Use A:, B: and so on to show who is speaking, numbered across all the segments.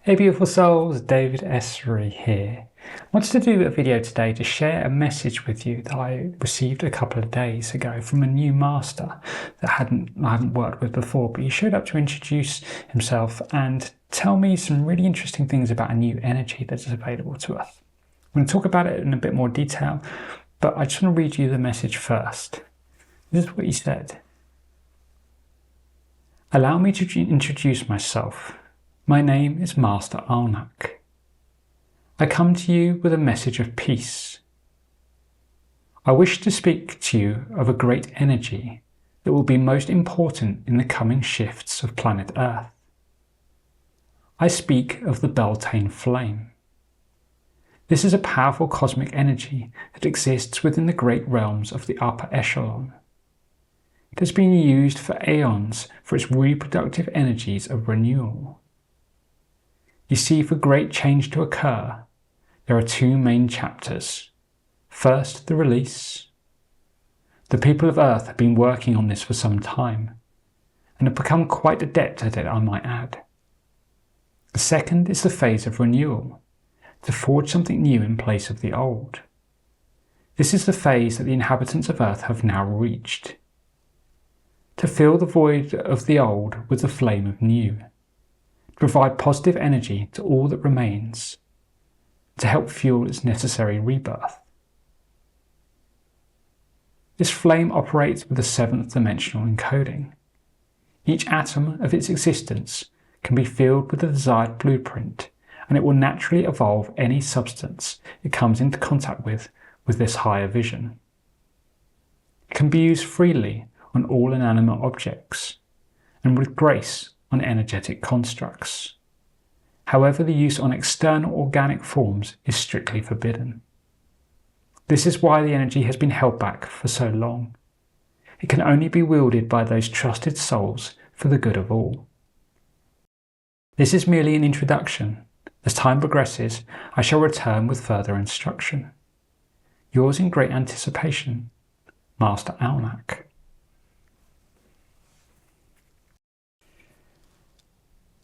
A: Hey beautiful souls, David Essery here. I wanted to do a video today to share a message with you that I received a couple of days ago from a new master that I hadn't worked with before, but he showed up to introduce himself and tell me some really interesting things about a new energy that is available to us. I'm going to talk about it in a bit more detail, but I just want to read you the message first. This is what he said. Allow me to introduce myself. My name is Master Alnac. I come to you with a message of peace. I wish to speak to you of a great energy that will be most important in the coming shifts of planet Earth. I speak of the Beltane Flame. This is a powerful cosmic energy that exists within the great realms of the upper echelon. It has been used for aeons for its reproductive energies of renewal. You see, for great change to occur, there are two main chapters. First, the release. The people of Earth have been working on this for some time, and have become quite adept at it, I might add. The second is the phase of renewal, to forge something new in place of the old. This is the phase that the inhabitants of Earth have now reached. To fill the void of the old with the flame of new. To provide positive energy to all that remains, to help fuel its necessary rebirth. This flame operates with a seventh dimensional encoding. Each atom of its existence can be filled with the desired blueprint, and it will naturally evolve any substance it comes into contact with this higher vision. It can be used freely on all inanimate objects, and with grace on energetic constructs. However, the use on external organic forms is strictly forbidden. This is why the energy has been held back for so long. It can only be wielded by those trusted souls for the good of all. This is merely an introduction. As time progresses, I shall return with further instruction. Yours in great anticipation, Master Alnac.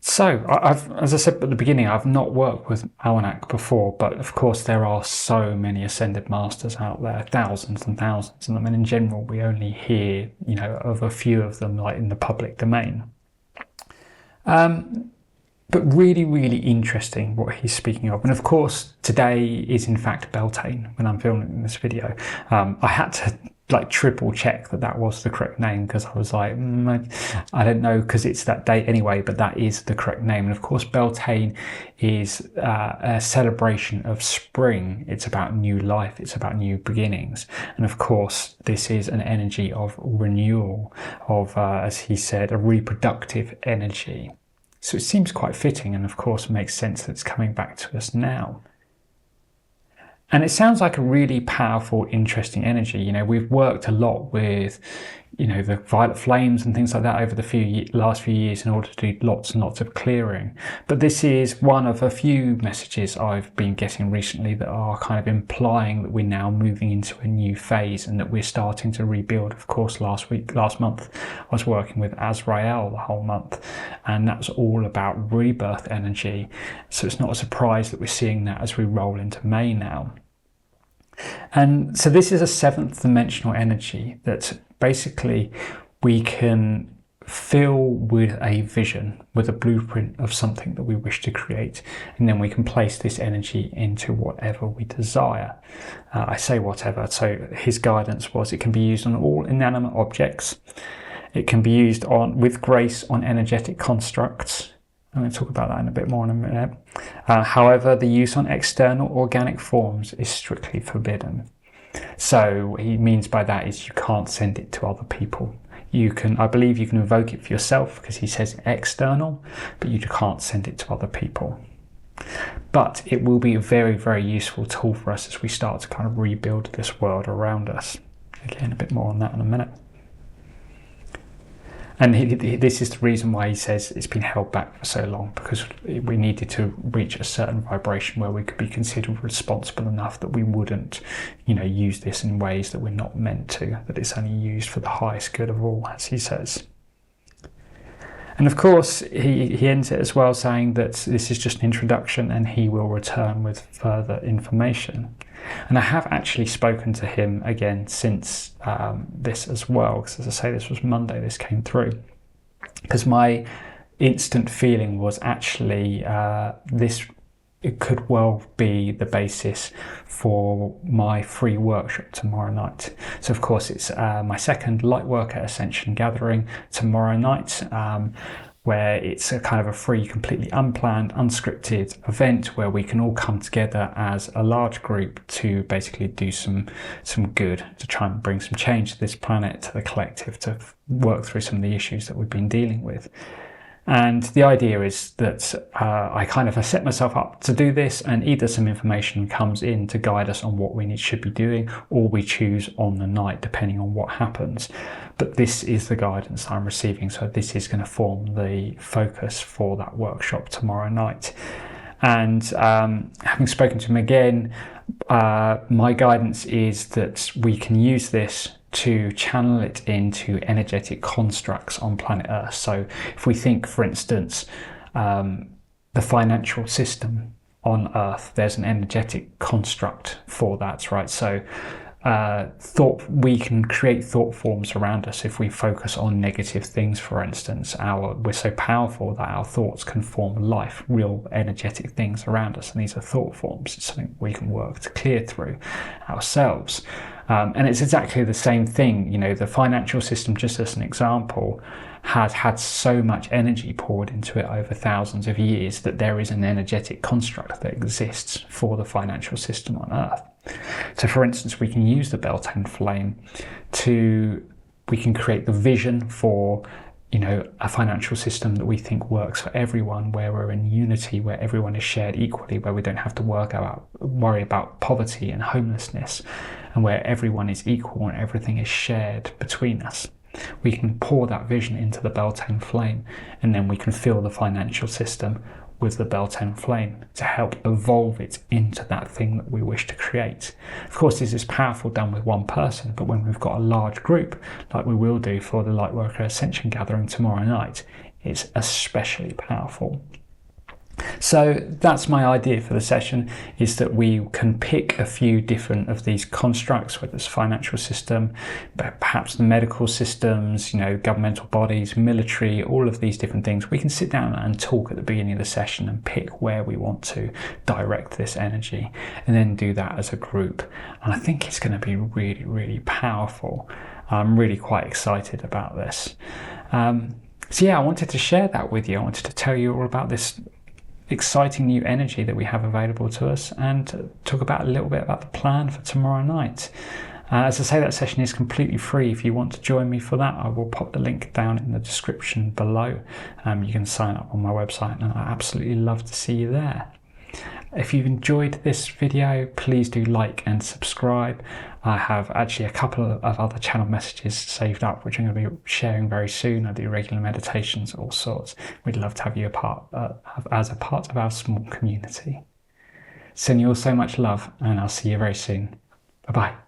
A: So, as I said at the beginning, I've not worked with Alnac before, but of course there are so many Ascended Masters out there, thousands and thousands, and I mean in general we only hear, of a few of them like in the public domain. But really, really interesting what he's speaking of. And of course, today is in fact Beltane when I'm filming this video. I had to triple check that was the correct name, because I was like, I don't know, because it's that date anyway, but that is the correct name. And of course, Beltane is a celebration of spring. It's about new life. It's about new beginnings. And of course, this is an energy of renewal, of, as he said, a reproductive energy. So it seems quite fitting, and of course makes sense that it's coming back to us now. And it sounds like a really powerful, interesting energy. We've worked a lot with, the violet flames and things like that over the last few years in order to do lots and lots of clearing. But this is one of a few messages I've been getting recently that are kind of implying that we're now moving into a new phase and that we're starting to rebuild. Of course, last month, I was working with Azrael the whole month, and that's all about rebirth energy. So it's not a surprise that we're seeing that as we roll into May now. And so this is a seventh dimensional energy that basically we can fill with a vision, with a blueprint of something that we wish to create, and then we can place this energy into whatever we desire. I say whatever, so his guidance was it can be used on all inanimate objects. It can be used with grace on energetic constructs. I'm going to talk about that in a bit more in a minute. However, the use on external organic forms is strictly forbidden. So what he means by that is you can't send it to other people. I believe you can invoke it for yourself, because he says external, but you can't send it to other people. But it will be a very, very useful tool for us as we start to kind of rebuild this world around us. Again, a bit more on that in a minute. And this is the reason why he says it's been held back for so long, because we needed to reach a certain vibration where we could be considered responsible enough that we wouldn't, use this in ways that we're not meant to, that it's only used for the highest good of all, as he says. And of course, he ends it as well saying that this is just an introduction and he will return with further information. And I have actually spoken to him again since this as well, because as I say, this was Monday this came through. Because my instant feeling was actually it could well be the basis for my free workshop tomorrow night. So of course it's my second Lightworker Ascension gathering tomorrow night, where it's a kind of a free, completely unplanned, unscripted event where we can all come together as a large group to basically do some good, to try and bring some change to this planet, to the collective, to work through some of the issues that we've been dealing with. And the idea is that I kind of set myself up to do this, and either some information comes in to guide us on what we should be doing, or we choose on the night, depending on what happens. But this is the guidance I'm receiving, so this is going to form the focus for that workshop tomorrow night. And having spoken to him again, my guidance is that we can use this to channel it into energetic constructs on planet Earth. So if we think, for instance, the financial system on Earth, there's an energetic construct for that, right? So we can create thought forms around us if we focus on negative things, for instance. We're so powerful that our thoughts can form life, real energetic things around us, and these are thought forms. It's something we can work to clear through ourselves. And it's exactly the same thing. You know, the financial system, just as an example, has had so much energy poured into it over thousands of years that there is an energetic construct that exists for the financial system on Earth. So for instance, we can use the Beltane Flame we can create the vision for, you know, a financial system that we think works for everyone, where we're in unity, where everyone is shared equally, where we don't have to worry about poverty and homelessness, and where everyone is equal and everything is shared between us. We can pour that vision into the Beltane Flame, and then we can fill the financial system with the Beltane Flame to help evolve it into that thing that we wish to create. Of course, this is powerful done with one person, but when we've got a large group, like we will do for the Lightworker Ascension gathering tomorrow night, it's especially powerful. So that's my idea for the session, is that we can pick a few different of these constructs, whether it's financial system, but perhaps the medical systems, you know, governmental bodies, military, all of these different things. We can sit down and talk at the beginning of the session and pick where we want to direct this energy, and then do that as a group. And I think it's going to be really, really powerful. I'm really quite excited about this. So yeah, I wanted to share that with you. I wanted to tell you all about this exciting new energy that we have available to us, and talk about a little bit about the plan for tomorrow night. As I say, that session is completely free. If you want to join me for that, I will pop the link down in the description below. You can sign up on my website, and I absolutely love to see you there. If you've enjoyed this video, please do like and subscribe. I have actually a couple of other channel messages saved up, which I'm going to be sharing very soon. I do regular meditations of all sorts. We'd love to have you as a part of our small community. Sending you all so much love, and I'll see you very soon. Bye-bye.